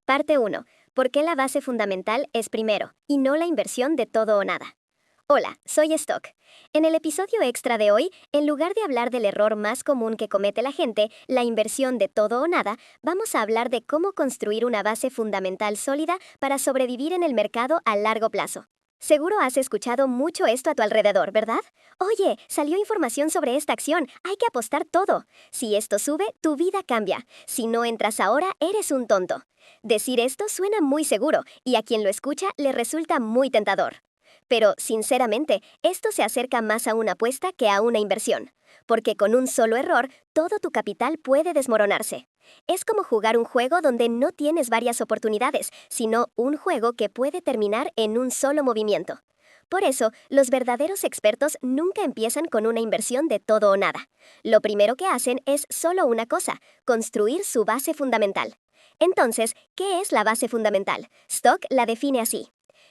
Parte 1. ¿Por qué la base fundamental es primero y no la inversión de todo o nada? Hola, soy Stock. En el episodio extra de hoy, en lugar de hablar del error más común que comete la gente, la inversión de todo o nada, vamos a hablar de cómo construir una base fundamental sólida para sobrevivir en el mercado a largo plazo. Seguro has escuchado mucho esto a tu alrededor, ¿verdad? Oye, salió información sobre esta acción, hay que apostar todo. Si esto sube, tu vida cambia. Si no entras ahora, eres un tonto. Decir esto suena muy seguro y a quien lo escucha le resulta muy tentador. Pero, sinceramente, esto se acerca más a una apuesta que a una inversión, porque con un solo error, todo tu capital puede desmoronarse. Es como jugar un juego donde no tienes varias oportunidades, sino un juego que puede terminar en un solo movimiento. Por eso, los verdaderos expertos nunca empiezan con una inversión de todo o nada. Lo primero que hacen es solo una cosa: construir su base fundamental. Entonces, ¿qué es la base fundamental? Stock la define así: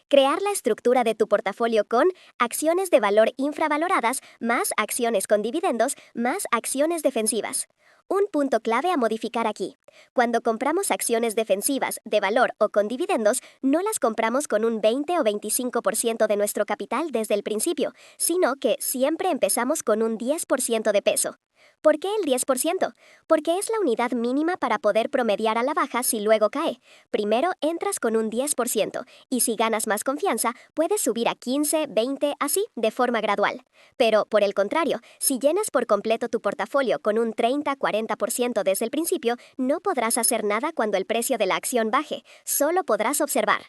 crear la estructura de tu portafolio con acciones de valor infravaloradas más acciones con dividendos más acciones defensivas. Un punto clave a modificar aquí: cuando compramos acciones defensivas, de valor o con dividendos, no las compramos con un 20 o 25% de nuestro capital desde el principio, sino que siempre empezamos con un 10% de peso. ¿Por qué el 10%? Porque es la unidad mínima para poder promediar a la baja si luego cae. Primero entras con un 10% y si ganas más confianza, puedes subir a 15, 20, así, de forma gradual. Pero, por el contrario, si llenas por completo tu portafolio con un 30-40% desde el principio, no podrás hacer nada cuando el precio de la acción baje, solo podrás observar.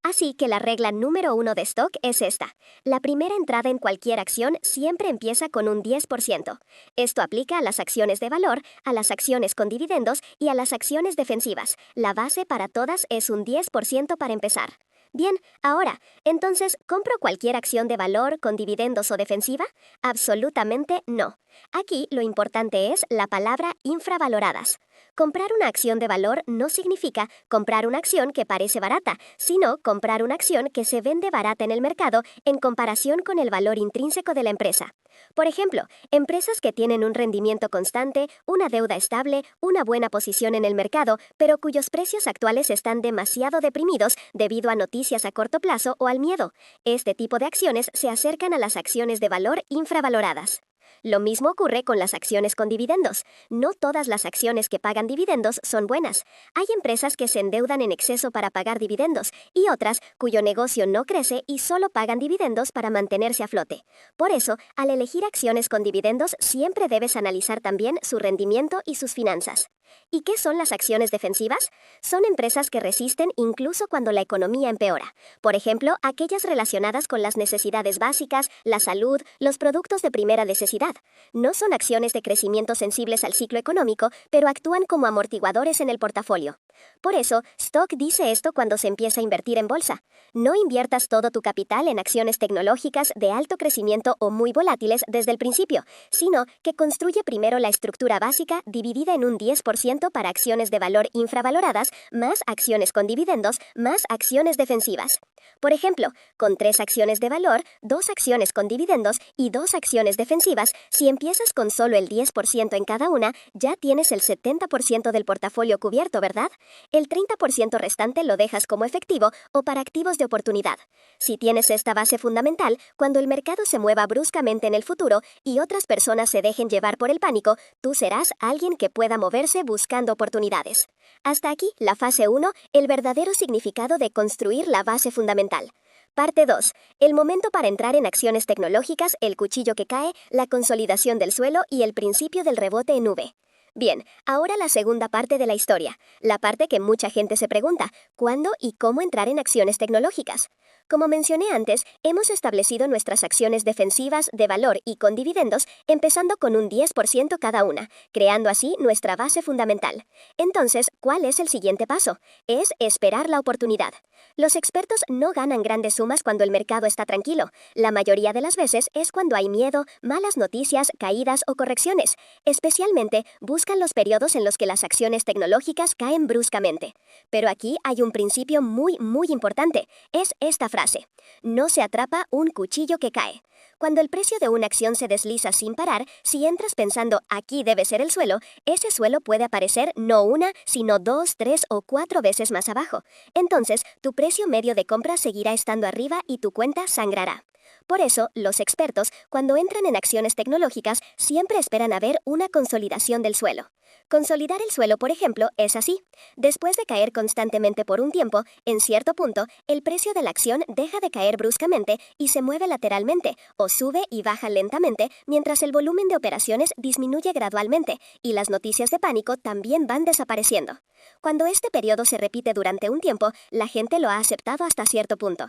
Así que la regla número 1 de Stock es esta: la primera entrada en cualquier acción siempre empieza con un 10%. Esto aplica a las acciones de valor, a las acciones con dividendos y a las acciones defensivas. La base para todas es un 10% para empezar. Bien, ahora, entonces, ¿compro cualquier acción de valor con dividendos o defensiva? Absolutamente no. Aquí lo importante es la palabra infravaloradas. Comprar una acción de valor no significa comprar una acción que parece barata, sino comprar una acción que se vende barata en el mercado en comparación con el valor intrínseco de la empresa. Por ejemplo, empresas que tienen un rendimiento constante, una deuda estable, una buena posición en el mercado, pero cuyos precios actuales están demasiado deprimidos debido a noticias a corto plazo o al miedo. Este tipo de acciones se acercan a las acciones de valor infravaloradas. Lo mismo ocurre con las acciones con dividendos. No todas las acciones que pagan dividendos son buenas. Hay empresas que se endeudan en exceso para pagar dividendos y otras cuyo negocio no crece y solo pagan dividendos para mantenerse a flote. Por eso, al elegir acciones con dividendos, siempre debes analizar también su rendimiento y sus finanzas. ¿Y qué son las acciones defensivas? Son empresas que resisten incluso cuando la economía empeora. Por ejemplo, aquellas relacionadas con las necesidades básicas, la salud, los productos de primera necesidad. No son acciones de crecimiento sensibles al ciclo económico, pero actúan como amortiguadores en el portafolio. Por eso, Stock dice esto cuando se empieza a invertir en bolsa: no inviertas todo tu capital en acciones tecnológicas de alto crecimiento o muy volátiles desde el principio, sino que construye primero la estructura básica dividida en un 10% para acciones de valor infravaloradas, más acciones con dividendos, más acciones defensivas. Por ejemplo, con 3 acciones de valor, 2 acciones con dividendos y 2 acciones defensivas, si empiezas con solo el 10% en cada una, ya tienes el 70% del portafolio cubierto, ¿verdad? El 30% restante lo dejas como efectivo o para activos de oportunidad. Si tienes esta base fundamental, cuando el mercado se mueva bruscamente en el futuro y otras personas se dejen llevar por el pánico, tú serás alguien que pueda moverse buscando oportunidades. Hasta aquí la fase 1, el verdadero significado de construir la base fundamental. Parte 2. El momento para entrar en acciones tecnológicas, el cuchillo que cae, la consolidación del suelo y el principio del rebote en V. Bien, ahora la segunda parte de la historia, la parte que mucha gente se pregunta: ¿cuándo y cómo entrar en acciones tecnológicas? Como mencioné antes, hemos establecido nuestras acciones defensivas, de valor y con dividendos, empezando con un 10% cada una, creando así nuestra base fundamental. Entonces, ¿cuál es el siguiente paso? Es esperar la oportunidad. Los expertos no ganan grandes sumas cuando el mercado está tranquilo. La mayoría de las veces es cuando hay miedo, malas noticias, caídas o correcciones. Especialmente, buscan los periodos en los que las acciones tecnológicas caen bruscamente. Pero aquí hay un principio muy importante. Es esta frase: no se atrapa un cuchillo que cae. Cuando el precio de una acción se desliza sin parar, si entras pensando aquí debe ser el suelo, ese suelo puede aparecer no una, sino 2, 3 o 4 veces más abajo. Entonces, tu precio medio de compra seguirá estando arriba y tu cuenta sangrará. Por eso, los expertos, cuando entran en acciones tecnológicas, siempre esperan a ver una consolidación del suelo. Consolidar el suelo, por ejemplo, es así. Después de caer constantemente por un tiempo, en cierto punto, el precio de la acción deja de caer bruscamente y se mueve lateralmente, o sube y baja lentamente, mientras el volumen de operaciones disminuye gradualmente, y las noticias de pánico también van desapareciendo. Cuando este periodo se repite durante un tiempo, la gente lo ha aceptado hasta cierto punto.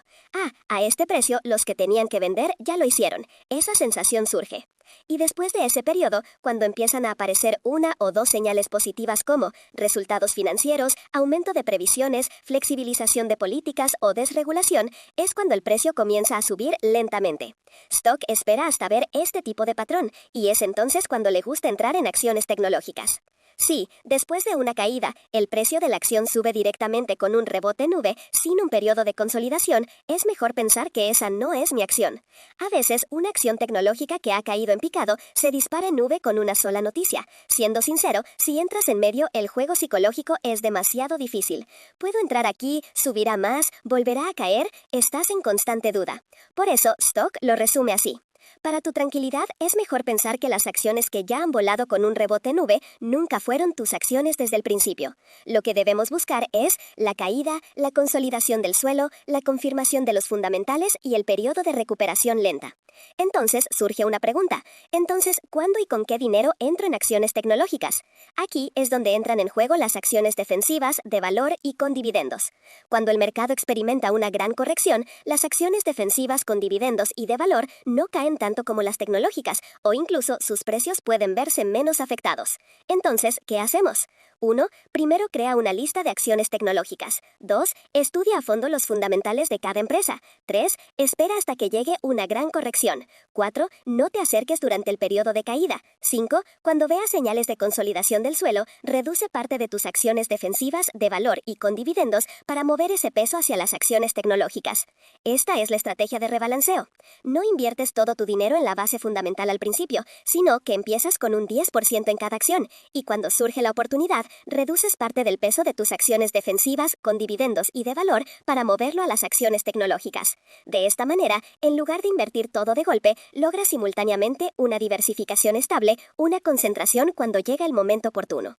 A este precio, los que tenían que vender ya lo hicieron. Esa sensación surge. Y después de ese periodo, cuando empiezan a aparecer una o dos señales positivas como resultados financieros, aumento de previsiones, flexibilización de políticas o desregulación, es cuando el precio comienza a subir lentamente. Stock espera hasta ver este tipo de patrón, y es entonces cuando le gusta entrar en acciones tecnológicas. Si, después de una caída, el precio de la acción sube directamente con un rebote en V, sin un periodo de consolidación, es mejor pensar que esa no es mi acción. A veces, una acción tecnológica que ha caído en picado se dispara en V con una sola noticia. Siendo sincero, si entras en medio, el juego psicológico es demasiado difícil. ¿Puedo entrar aquí? ¿Subirá más? ¿Volverá a caer? Estás en constante duda. Por eso, Stock lo resume así. Para tu tranquilidad, es mejor pensar que las acciones que ya han volado con un rebote en V nunca fueron tus acciones desde el principio. Lo que debemos buscar es la caída, la consolidación del suelo, la confirmación de los fundamentales y el periodo de recuperación lenta. Entonces surge una pregunta. Entonces, ¿cuándo y con qué dinero entro en acciones tecnológicas? Aquí es donde entran en juego las acciones defensivas, de valor y con dividendos. Cuando el mercado experimenta una gran corrección, las acciones defensivas con dividendos y de valor no caen tanto como las tecnológicas, o incluso sus precios pueden verse menos afectados. Entonces, ¿qué hacemos? 1. Primero crea una lista de acciones tecnológicas. 2. Estudia a fondo los fundamentales de cada empresa. 3. Espera hasta que llegue una gran corrección. 4. No te acerques durante el periodo de caída. 5. Cuando veas señales de consolidación del suelo, reduce parte de tus acciones defensivas, de valor y con dividendos para mover ese peso hacia las acciones tecnológicas. Esta es la estrategia de rebalanceo. No inviertes todo tu dinero en la base fundamental al principio, sino que empiezas con un 10% en cada acción, y cuando surge la oportunidad, reduces parte del peso de tus acciones defensivas, con dividendos y de valor para moverlo a las acciones tecnológicas. De esta manera, en lugar de invertir todo de golpe, logras simultáneamente una diversificación estable, una concentración cuando llega el momento oportuno.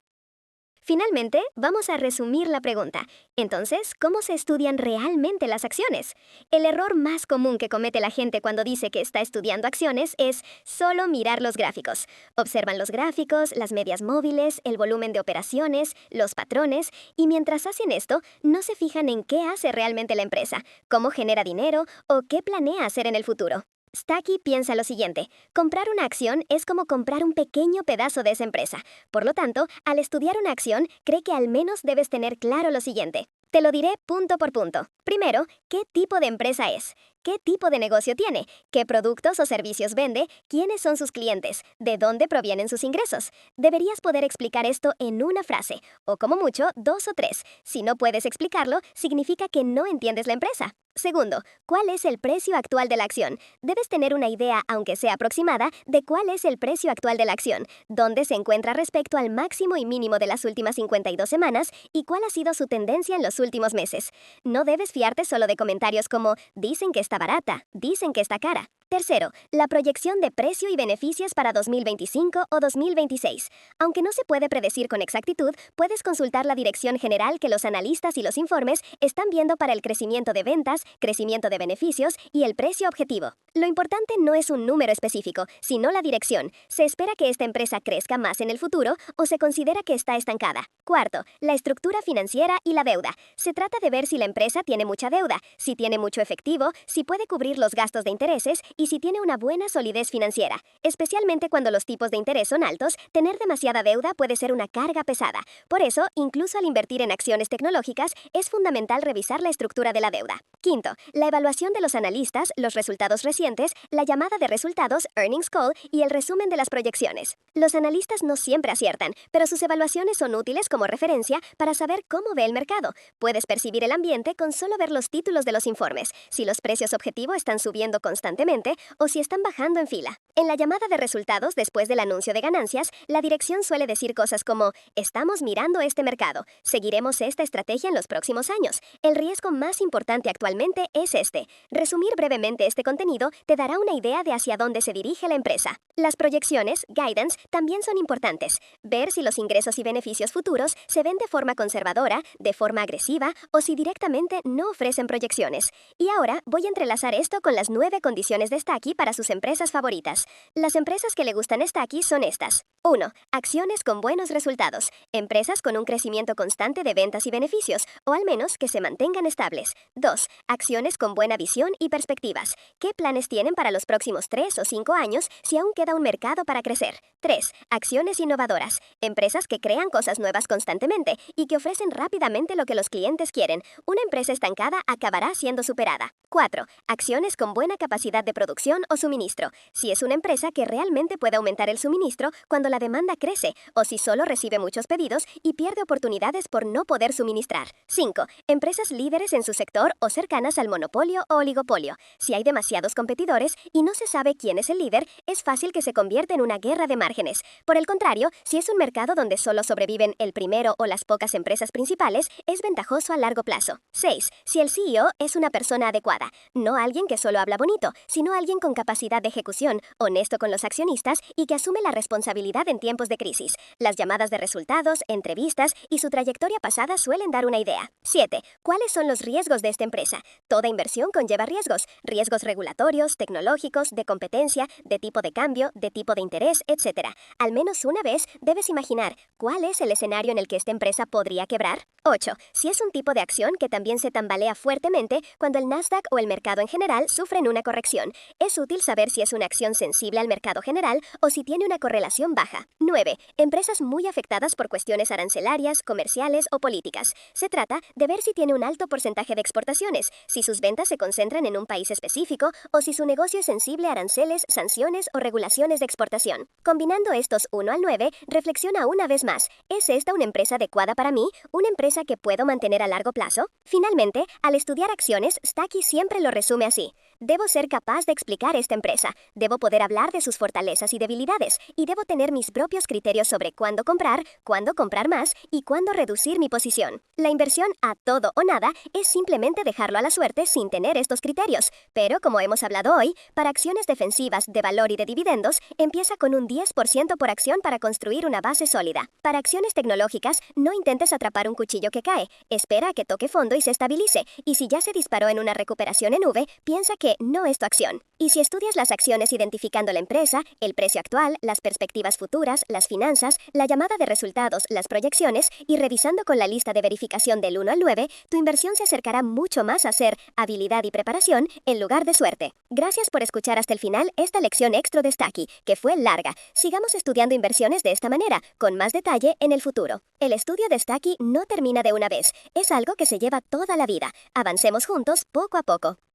Finalmente, vamos a resumir la pregunta. Entonces, ¿cómo se estudian realmente las acciones? El error más común que comete la gente cuando dice que está estudiando acciones es solo mirar los gráficos. Observan los gráficos, las medias móviles, el volumen de operaciones, los patrones, y mientras hacen esto, no se fijan en qué hace realmente la empresa, cómo genera dinero o qué planea hacer en el futuro. Stacky piensa lo siguiente: comprar una acción es como comprar un pequeño pedazo de esa empresa. Por lo tanto, al estudiar una acción, cree que al menos debes tener claro lo siguiente. Te lo diré punto por punto. Primero, ¿qué tipo de empresa es? ¿Qué tipo de negocio tiene? ¿Qué productos o servicios vende? ¿Quiénes son sus clientes? ¿De dónde provienen sus ingresos? Deberías poder explicar esto en una frase, o como mucho, 2 o 3. Si no puedes explicarlo, significa que no entiendes la empresa. Segundo, ¿cuál es el precio actual de la acción? Debes tener una idea, aunque sea aproximada, de cuál es el precio actual de la acción, dónde se encuentra respecto al máximo y mínimo de las últimas 52 semanas y cuál ha sido su tendencia en los últimos meses. No debes fiarte solo de comentarios como dicen que está barata, dicen que está cara. Tercero, la proyección de precio y beneficios para 2025 o 2026. Aunque no se puede predecir con exactitud, puedes consultar la dirección general que los analistas y los informes están viendo para el crecimiento de ventas, crecimiento de beneficios y el precio objetivo. Lo importante no es un número específico, sino la dirección. ¿Se espera que esta empresa crezca más en el futuro o se considera que está estancada? Cuarto, la estructura financiera y la deuda. Se trata de ver si la empresa tiene mucha deuda, si tiene mucho efectivo, si puede cubrir los gastos de intereses y si tiene una buena solidez financiera. Especialmente cuando los tipos de interés son altos, tener demasiada deuda puede ser una carga pesada. Por eso, incluso al invertir en acciones tecnológicas, es fundamental revisar la estructura de la deuda. Quinto, la evaluación de los analistas, los resultados recientes, la llamada de resultados, earnings call, y el resumen de las proyecciones. Los analistas no siempre aciertan, pero sus evaluaciones son útiles como referencia para saber cómo ve el mercado. Puedes percibir el ambiente con solo ver los títulos de los informes. Si los precios objetivo están subiendo constantemente, cliente o si están bajando en fila. En la llamada de resultados después del anuncio de ganancias, la dirección suele decir cosas como: estamos mirando este mercado, seguiremos esta estrategia en los próximos años. El riesgo más importante actualmente es este. Resumir brevemente este contenido te dará una idea de hacia dónde se dirige la empresa. Las proyecciones, guidance, también son importantes. Ver si los ingresos y beneficios futuros se ven de forma conservadora, de forma agresiva o si directamente no ofrecen proyecciones. Y ahora voy a entrelazar esto con las 9 condiciones de Stacky para sus empresas favoritas. Las empresas que le gustan a Stacky son estas. 1. Acciones con buenos resultados. Empresas con un crecimiento constante de ventas y beneficios, o al menos que se mantengan estables. 2. Acciones con buena visión y perspectivas. ¿Qué planes tienen para los próximos 3 o 5 años si aún queda un mercado para crecer? 3. Acciones innovadoras. Empresas que crean cosas nuevas constantemente y que ofrecen rápidamente lo que los clientes quieren. Una empresa estancada acabará siendo superada. 4. Acciones con buena capacidad de producción o suministro. Si es una empresa que realmente puede aumentar el suministro cuando la demanda crece, o si solo recibe muchos pedidos y pierde oportunidades por no poder suministrar. 5. Empresas líderes en su sector o cercanas al monopolio o oligopolio. Si hay demasiados competidores y no se sabe quién es el líder, es fácil que se convierta en una guerra de márgenes. Por el contrario, si es un mercado donde solo sobreviven el primero o las pocas empresas principales, es ventajoso a largo plazo. 6. Si el CEO es una persona adecuada, no alguien que solo habla bonito, sino alguien con capacidad de ejecución, honesto con los accionistas y que asume la responsabilidad en tiempos de crisis. Las llamadas de resultados, entrevistas y su trayectoria pasada suelen dar una idea. 7. ¿Cuáles son los riesgos de esta empresa? Toda inversión conlleva riesgos. Riesgos regulatorios, tecnológicos, de competencia, de tipo de cambio, de tipo de interés, etc. Al menos una vez debes imaginar cuál es el escenario en el que esta empresa podría quebrar. 8. Si es un tipo de acción que también se tambalea fuertemente cuando el Nasdaq o el mercado en general sufren una corrección. Es útil saber si es una acción sensible al mercado general o si tiene una correlación baja. 9. Empresas muy afectadas por cuestiones arancelarias, comerciales o políticas. Se trata de ver si tiene un alto porcentaje de exportaciones, si sus ventas se concentran en un país específico o si su negocio es sensible a aranceles, sanciones o regulaciones de exportación. Combinando estos 1 al 9, reflexiona una vez más. ¿Es esta una empresa adecuada para mí? ¿Una empresa que puedo mantener a largo plazo? Finalmente, al estudiar acciones, Stacky siempre lo resume así. Debo ser capaz de explicar esta empresa, debo poder hablar de sus fortalezas y debilidades, y debo tener mis propios criterios sobre cuándo comprar más y cuándo reducir mi posición. La inversión a todo o nada es simplemente dejarlo a la suerte sin tener estos criterios, pero como hemos hablado hoy, para acciones defensivas de valor y de dividendos, empieza con un 10% por acción para construir una base sólida. Para acciones tecnológicas, no intentes atrapar un cuchillo que cae, espera a que toque fondo y se estabilice, y si ya se disparó en una recuperación en V, piensa que no es tu acción. Y si estudias las acciones identificando la empresa, el precio actual, las perspectivas futuras, las finanzas, la llamada de resultados, las proyecciones y revisando con la lista de verificación del 1 al 9, tu inversión se acercará mucho más a ser habilidad y preparación en lugar de suerte. Gracias por escuchar hasta el final esta lección extra de Stacky, que fue larga. Sigamos estudiando inversiones de esta manera, con más detalle en el futuro. El estudio de Stacky no termina de una vez, es algo que se lleva toda la vida. Avancemos juntos poco a poco.